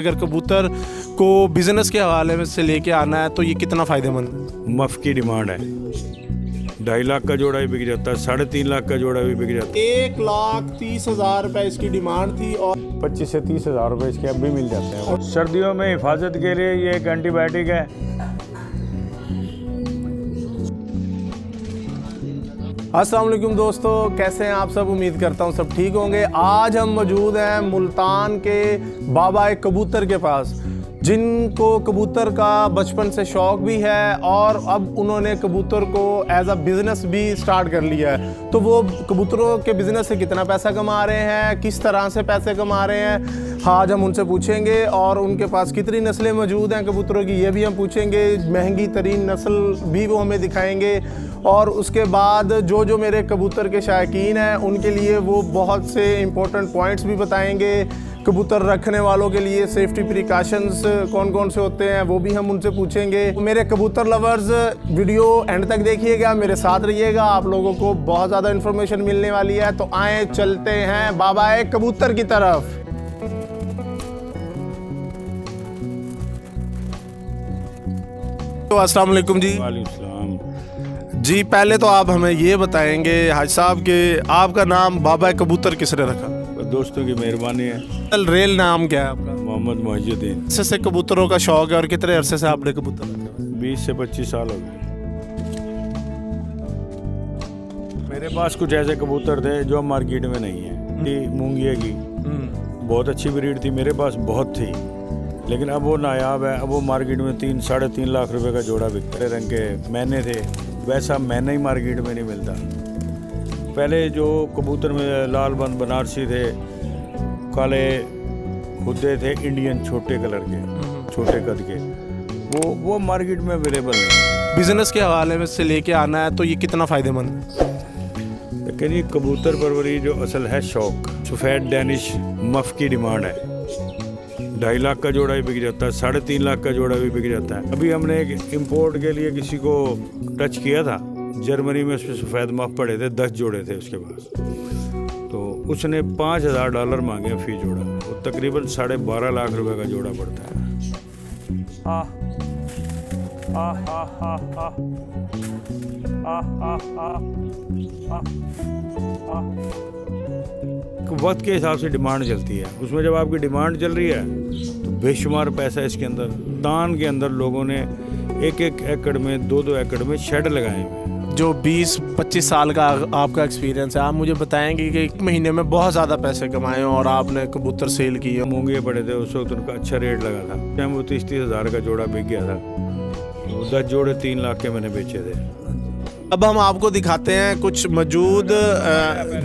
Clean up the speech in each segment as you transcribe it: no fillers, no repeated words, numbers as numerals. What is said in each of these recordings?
अगर कबूतर को बिजनेस के हवाले में से लेके आना है तो ये कितना फ़ायदेमंद है? मफ की डिमांड है। 2.5 लाख का जोड़ा भी बिक जाता है, 3.5 लाख का जोड़ा भी बिक जाता है। 1,30,000 रुपये इसकी डिमांड थी और 25 से 30 हज़ार रुपये इसके अब भी मिल जाते हैं। और सर्दियों में हिफाजत के लिए ये एक एंटीबायोटिक है। अस्सलाम वालेकुम दोस्तों, कैसे हैं आप सब? उम्मीद करता हूँ सब ठीक होंगे। आज हम मौजूद हैं मुल्तान के बाबा एक कबूतर के पास, जिनको कबूतर का बचपन से शौक़ भी है और अब उन्होंने कबूतर को एज अ बिज़नेस भी स्टार्ट कर लिया है। तो वो कबूतरों के बिज़नेस से कितना पैसा कमा रहे हैं, किस तरह से पैसे कमा रहे हैं, आज हम उनसे पूछेंगे। और उनके पास कितनी नस्लें मौजूद हैं कबूतरों की, ये भी हम पूछेंगे। महंगी तरीन नस्ल भी वो हमें दिखाएंगे। और उसके बाद जो मेरे कबूतर के शायकीन हैं उनके लिए वो बहुत से इम्पोर्टेंट पॉइंट्स भी बताएंगे। कबूतर रखने वालों के लिए सेफ्टी प्रिकॉशंस कौन कौन से होते हैं वो भी हम उनसे पूछेंगे। मेरे कबूतर लवर्स, वीडियो एंड तक देखिएगा, मेरे साथ रहिएगा, आप लोगों को बहुत ज़्यादा इन्फॉर्मेशन मिलने वाली है। तो आए चलते हैं बाबा एक कबूतर की तरफ। तो अस्सलाम वालेकुम जी। वालेकुम जी, पहले तो आप हमें ये बताएंगे हाज साहब के आपका नाम बाबा कबूतर किसने रखा? दोस्तों की मेहरबानी है। रेल नाम क्या है आपका? मोहम्मद मोहिउद्दीन। से कबूतरों का शौक है और कितने अरसे से आपने कबूतर रखे? 20 से 25 साल हो गए। मेरे पास कुछ ऐसे कबूतर थे जो मार्केट में नहीं है। मूंगिया की बहुत अच्छी ब्रीड थी, मेरे पास बहुत थी, लेकिन अब वो नायाब है। अब वो मार्केट में 3-3.5 लाख रुपए का जोड़ा बिकता है। रंग के मैने थे, वैसा मैना ही मार्केट में नहीं मिलता। पहले जो कबूतर में लाल बंद बनारसी थे, काले खुदे थे, इंडियन छोटे कलर के, छोटे कद के, वो मार्केट में अवेलेबल नहीं। बिजनेस के हवाले में से लेके आना है तो ये कितना फ़ायदेमंद है? लेकिन ये कबूतर परवरी जो असल है शौक, सफ़ेद डैनिश मफ की डिमांड है। 2.5 लाख का जोड़ा भी बिक जाता है, 3.5 लाख का जोड़ा भी बिक जाता है। अभी हमने एक इम्पोर्ट के लिए किसी को टच किया था, जर्मनी में उसमें सफ़ेद मफ पड़े थे, 10 जोड़े थे उसके पास। तो उसने $5,000 मांगे फी जोड़ा। वो तकरीबन 12.5 लाख रुपए का जोड़ा पड़ता है। वक्त के हिसाब से डिमांड चलती है। उसमें जब आपकी डिमांड चल रही है तो बेशुमार पैसा इसके अंदर। दान के अंदर लोगों ने 1-1 एकड़ में, 2-2 एकड़ में शेड लगाए हुए। जो 20-25 साल का आपका एक्सपीरियंस है, आप मुझे बताएंगे कि एक mहीने में बहुत ज़्यादा पैसे कमाए और आपने कबूतर सेल किए। मूंगे पड़े थे उस वक्त, उनका अच्छा रेट लगा था। टाइम वो 30-30 हज़ार का जोड़ा बिक गया था। 10 जोड़े 3 लाख के मैंने बेचे थे। अब हम आपको दिखाते हैं कुछ मौजूद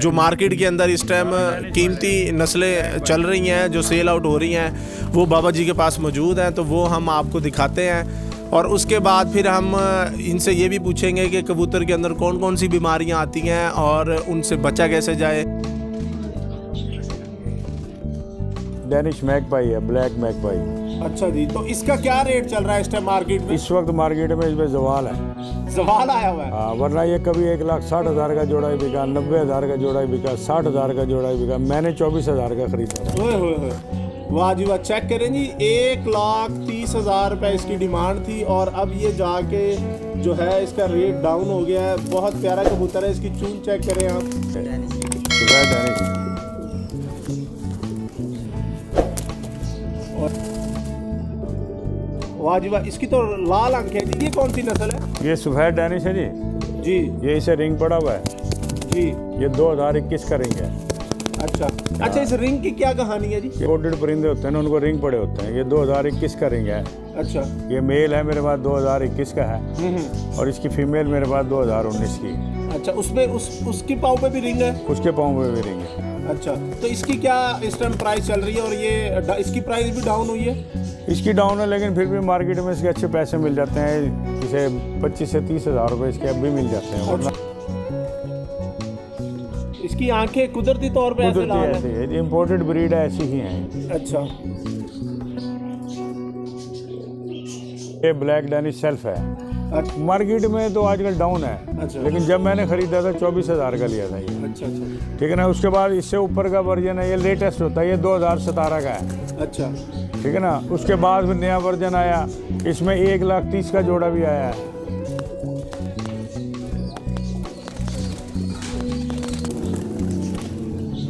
जो मार्केट के अंदर इस टाइम कीमती नस्लें चल रही हैं, जो सेल आउट हो रही हैं, वो बाबा जी के पास मौजूद हैं। तो वो हम आपको दिखाते हैं और उसके बाद फिर हम इनसे ये भी पूछेंगे कि कबूतर के अंदर कौन कौन सी बीमारियां आती हैं और उनसे बचा कैसे जाए। डैनिश मैगपाई है, ब्लैक मैगपाई। अच्छा जी, तो इसका क्या रेट चल रहा है इस टाइम मार्केट में? इस वक्त मार्केट में इसमें जवाल है। सवाल आया हुआ है। हाँ, वरना ये कभी 1,60,000 का जोड़ा ही बिका, 90,000 का जोड़ा ही बिका, 60,000 का जोड़ा ही बिका। मैंने 24,000 का खरीदा था। ओए वाह जी वाह, चेक करें जी, 1,30,000 रुपये इसकी डिमांड थी और अब ये जाके जो है इसका रेट डाउन हो गया है। बहुत प्यारा कबूतर है, इसकी चून चेक करें आप। वाह जी वाह, इसकी तो लाल आंखें हैं जी। ये कौन सी नस्ल है? ये सफ़ेद डैनिश है जी। जी, ये इसे रिंग पड़ा हुआ है जी। ये 2021 का रिंग है। अच्छा, इस रिंग की क्या कहानी है जी? ये कोडेड परिंदे होते हैं ना, उनको रिंग पड़े होते हैं। ये 2021 का रिंग है। अच्छा, ये मेल है मेरे पास 2021 का है और इसकी फीमेल मेरे पास 2019 की। अच्छा, उसमें उसकी पाँव पे भी रिंग है? उसके पाँव में भी रिंग है। अच्छा, तो इसकी क्या इस टाइम प्राइस चल रही है और ये इसकी प्राइस भी डाउन हुई है? इसकी डाउन है, लेकिन फिर भी मार्केट में इसके अच्छे पैसे मिल जाते हैं। इसे 25 से 30 हज़ार रुपये इसके अब भी मिल जाते हैं। अच्छा। इसकी आंखें कुदरती तौर पे ऐसे लाल हैं? इम्पोर्टेड ब्रीड है, ऐसी ही हैं। अच्छा, ये ब्लैक डैनिश सेल्फ है। मार्केट में तो आजकल डाउन है। अच्छा। लेकिन जब मैंने खरीदा था 24,000 का लिया था ये। अच्छा, ठीक है ना। उसके बाद इससे ऊपर का वर्जन है, ये लेटेस्ट होता है, ये 2017 का है। अच्छा, ठीक है ना। उसके बाद फिर नया वर्जन आया, इसमें 1,30,000 का जोड़ा भी आया है।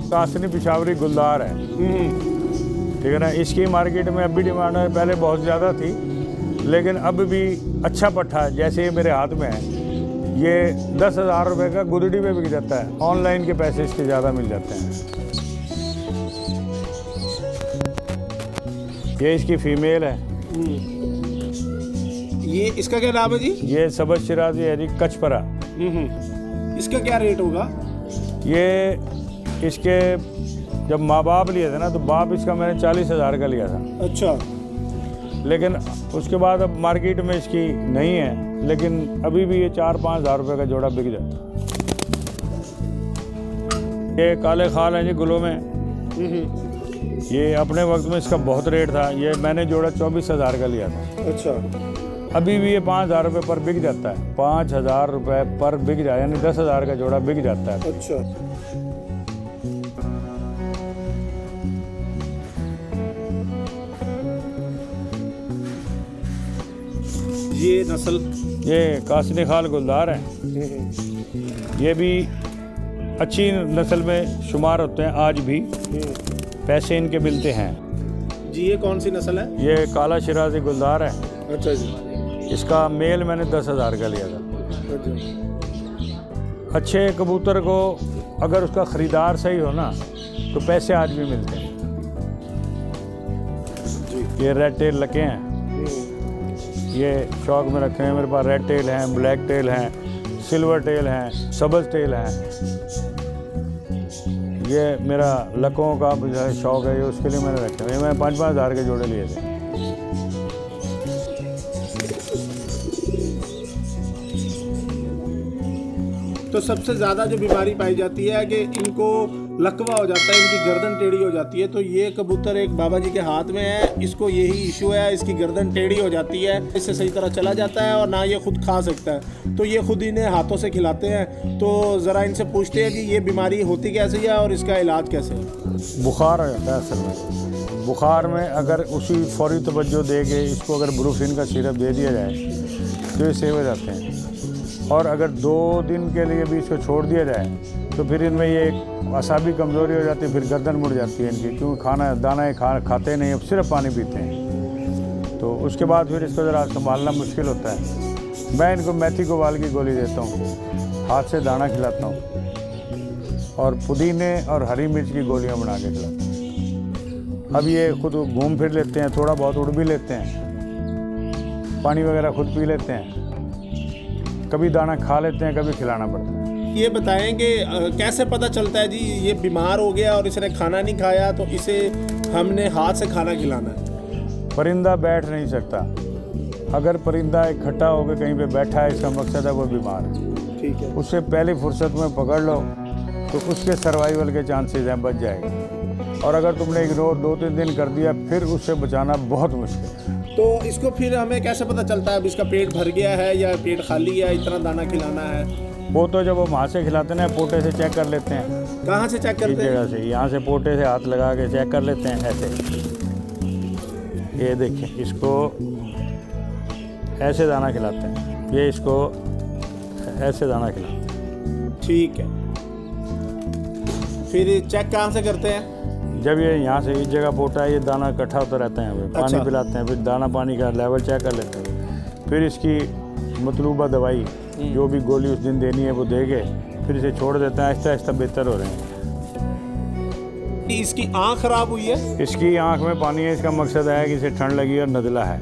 कासनी पिशावरी गुलदार है, ठीक है ना। इसकी मार्केट में अभी डिमांड है, पहले बहुत ज़्यादा थी, लेकिन अब भी अच्छा पट्ठा है। जैसे ये मेरे हाथ में है, ये 10,000 रुपये का गुदड़ी में बिक जाता है। ऑनलाइन के पैसे इसके ज़्यादा मिल जाते हैं। ये इसकी फीमेल है। ये इसका क्या नाम है जी? ये सबज शिराजी है जी, कचपरा। इसका क्या रेट होगा? ये इसके जब माँ बाप लिए थे ना, तो बाप इसका मैंने 40,000 का लिया था। अच्छा। लेकिन उसके बाद अब मार्केट में इसकी नहीं है, लेकिन अभी भी ये 4-5 हज़ार रुपये का जोड़ा बिक जाता है। ये काले खाल हैं जी गुलों में। ये अपने वक्त में इसका बहुत रेट था। ये मैंने जोड़ा 24,000 का लिया था। अच्छा। अभी भी ये 5,000 रुपये पर बिक जाता है। 5,000 रुपये पर बिक जाए, यानी 10,000 का जोड़ा बिक जाता है। अच्छा। ये नस्ल, ये कासनी खाल गुलदार है। ये भी अच्छी नस्ल में शुमार होते हैं आज भी। पैसे इनके मिलते हैं जी। ये कौन सी नस्ल है? ये काला शिराजी गुलदार है। अच्छा जी। इसका मेल मैंने 10,000 का लिया था। अच्छा। अच्छे कबूतर को अगर उसका ख़रीदार सही हो ना, तो पैसे आज भी मिलते हैं जी। ये रेड टेल लके हैं, ये शौक में रखे हैं मेरे पास। रेड टेल हैं, ब्लैक टेल हैं, सिल्वर टेल हैं, सब्ज़ टेल हैं। ये मेरा लकों का जो है शौक है, ये उसके लिए मैंने रखे हैं। मैं 5-5 हज़ार के जोड़े लिए थे। तो सबसे ज़्यादा जो बीमारी पाई जाती है कि इनको लकवा हो जाता है, इनकी गर्दन टेढ़ी हो जाती है। तो ये कबूतर एक बाबा जी के हाथ में है, इसको यही इशू है, इसकी गर्दन टेढ़ी हो जाती है, इससे सही तरह चला जाता है और ना ये खुद खा सकता है। तो ये खुद इन्हें हाथों से खिलाते हैं। तो ज़रा इनसे पूछते हैं कि ये बीमारी होती कैसे है और इसका इलाज कैसे है। बुखार हो जाता है असल में। बुखार में अगर उसी फौरी तवज्जो दे के इसको अगर ब्रूफिन का सिरप दे दिया जाए तो ये सही हो जाते हैं। और अगर 2 दिन के लिए भी इसको छोड़ दिया जाए तो फिर इनमें ये असाबी कमज़ोरी हो जाती है, फिर गर्दन मुड़ जाती है इनकी, क्योंकि खाना दाना खाते नहीं, अब सिर्फ पानी पीते हैं। तो उसके बाद फिर इसको ज़रा संभालना मुश्किल होता है। मैं इनको मेथी गोवाल की गोली देता हूँ, हाथ से दाना खिलाता हूँ, और पुदीने और हरी मिर्च की गोलियाँ बना के खिलाता हूँ। अब ये खुद घूम फिर लेते हैं, थोड़ा बहुत उड़ भी लेते हैं, पानी वगैरह खुद पी लेते हैं, कभी दाना खा लेते हैं, कभी खिलाना पड़ता है। ये बताएं कि कैसे पता चलता है जी ये बीमार हो गया और इसने खाना नहीं खाया, तो इसे हमने हाथ से खाना खिलाना है? परिंदा बैठ नहीं सकता। अगर परिंदा इकट्ठा होकर कहीं पे बैठा है, इसका मकसद है वो बीमार है। ठीक है। उससे पहली फुर्सत में पकड़ लो तो उसके सर्वाइवल के चांसेस हैं, बच जाएगा। और अगर तुमने इग्नोर 2-3 दिन कर दिया, फिर उससे बचाना बहुत मुश्किल है। तो इसको फिर हमें कैसे पता चलता है अब इसका पेट भर गया है या पेट खाली है, इतना दाना खिलाना है? वो तो जब हम हाथ से खिलाते हैं, पोटे से चेक कर लेते हैं। कहाँ से चेक करते हैं? जगह से, यहाँ से पोटे से हाथ लगा के चेक कर लेते हैं, ऐसे। ये देखें, इसको ऐसे दाना खिलाते हैं, ये इसको ऐसे दाना खिलाते हैं। ठीक है। फिर चेक कहाँ से करते हैं? जब ये यहाँ से इस जगह पोटा है, ये दाना इकट्ठा होता रहता है, हमें पानी पिलाते हैं, फिर दाना पानी का लेवल चेक कर लेते हैं। फिर इसकी मतलूबा दवाई जो भी गोली उस दिन देनी है वो देके फिर इसे छोड़ देते हैं। आहिस्ता आहिस्ता बेहतर हो रहे हैं। इसकी आँख खराब हुई है? इसकी आँख में पानी है, इसका मकसद है कि इसे ठंड लगी और नज़ला है।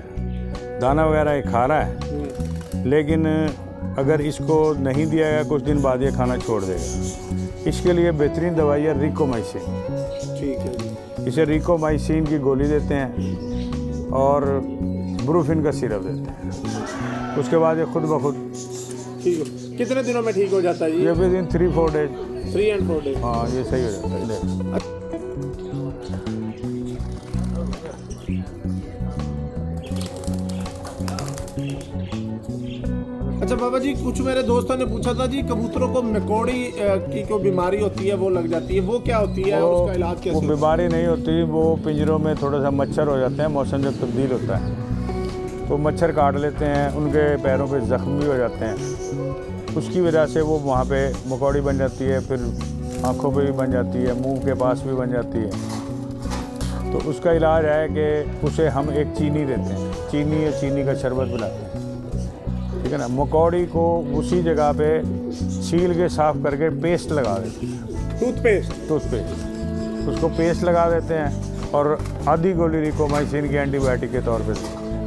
दाना वगैरह ये खा रहा है, लेकिन अगर इसको नहीं दिया गया कुछ दिन बाद ये खाना छोड़ देगा। इसके लिए बेहतरीन दवाई है रिकोमाइसिन। ठीक है। इसे रिकोमाइसिन की गोली देते हैं और ब्रूफिन का सिरप देते हैं। उसके बाद ये खुद ब खुद ठीक हो। कितने दिनों में ठीक हो जाता है ये? Within 3-4 days. 3 and 4 days. हाँ, ये सही हो जाता है। अच्छा, अच्छा बाबा जी, कुछ मेरे दोस्तों ने पूछा था जी, कबूतरों को मकोड़ी की कोई बीमारी होती है, वो लग जाती है, वो क्या होती है और उसका इलाज कैसे? वो बीमारी नहीं होती, वो पिंजरों में थोड़ा सा मच्छर हो जाते हैं, मौसम जब तब्दील होता है तो मच्छर काट लेते हैं, उनके पैरों पे ज़ख्म भी हो जाते हैं, उसकी वजह से वो वहाँ पे मकोड़ी बन जाती है, फिर आँखों पे भी बन जाती है, मुंह के पास भी बन जाती है। तो उसका इलाज है कि उसे हम एक चीनी देते हैं, चीनी या चीनी का शरबत पिलाते हैं, ठीक है ना। मकोड़ी को उसी जगह पे छील के साफ़ करके पेस्ट लगा देते हैं, टूथपेस्ट उसको पेस्ट लगा देते हैं और आधी गोली रिकोमाइसिन की एंटीबायोटिक के तौर पे।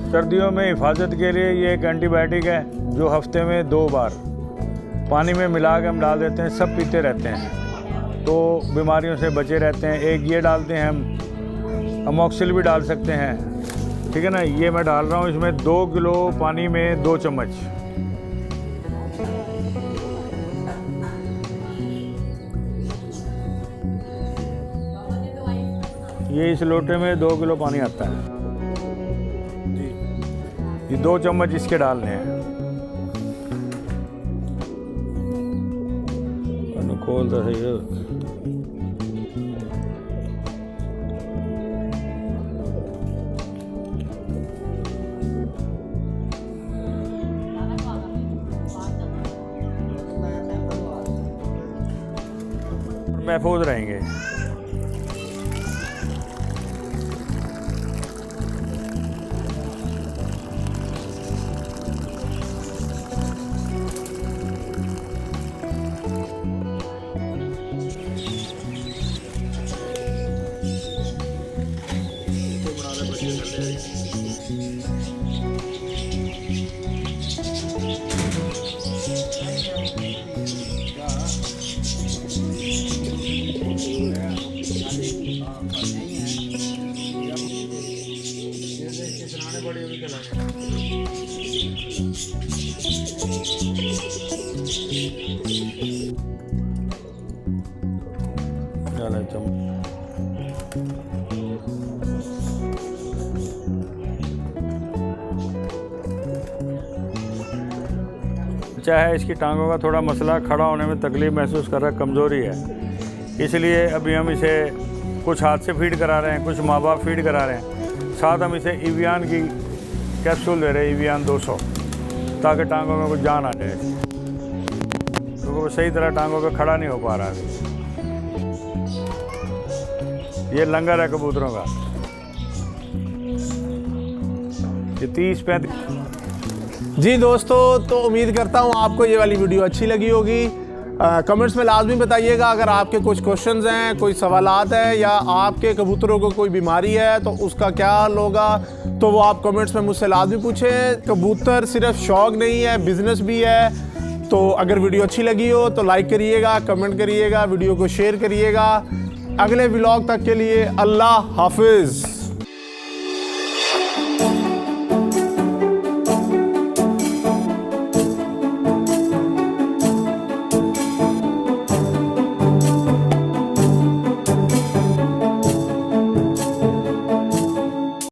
सर्दियों में हिफाजत के लिए ये एक एंटीबायोटिक है जो हफ्ते में 2 बार पानी में मिला के हम डाल देते हैं, सब पीते रहते हैं तो बीमारियों से बचे रहते हैं। एक ये डालते हैं हम, अमोक्सिल भी डाल सकते हैं, ठीक है ना। ये मैं डाल रहा हूँ, इसमें 2 किलो पानी में 2 चम्मच। ये इस लोटे में 2 किलो पानी आता है, ये 2 चम्मच इसके डालने हैं। खोल तो सही है। महफूज रहेंगे। चाहे इसकी टांगों का थोड़ा मसला, खड़ा होने में तकलीफ महसूस कर रहा है, कमज़ोरी है, इसलिए अभी हम इसे कुछ हाथ से फीड करा रहे हैं, कुछ माँ बाप फीड करा रहे हैं, साथ हम इसे इवियान की कैप्सूल दे रहे हैं, इवियान 200, ताकि टांगों में कुछ जान आ जाए, क्योंकि वो सही तरह टांगों पे खड़ा नहीं हो पा रहा है। ये लंगर है कबूतरों का, ये 30-35। जी दोस्तों, तो उम्मीद करता हूँ आपको ये वाली वीडियो अच्छी लगी होगी। कमेंट्स में लाजमी बताइएगा अगर आपके कुछ क्वेश्चंस हैं, कोई सवालात हैं या आपके कबूतरों को कोई बीमारी है तो उसका क्या हल होगा, तो वो आप कमेंट्स में मुझसे लाजमी पूछें। कबूतर सिर्फ शौक़ नहीं है, बिज़नेस भी है। तो अगर वीडियो अच्छी लगी हो तो लाइक करिएगा, कमेंट करिएगा, वीडियो को शेयर करिएगा। अगले व्लॉग तक के लिए अल्लाह हाफिज़।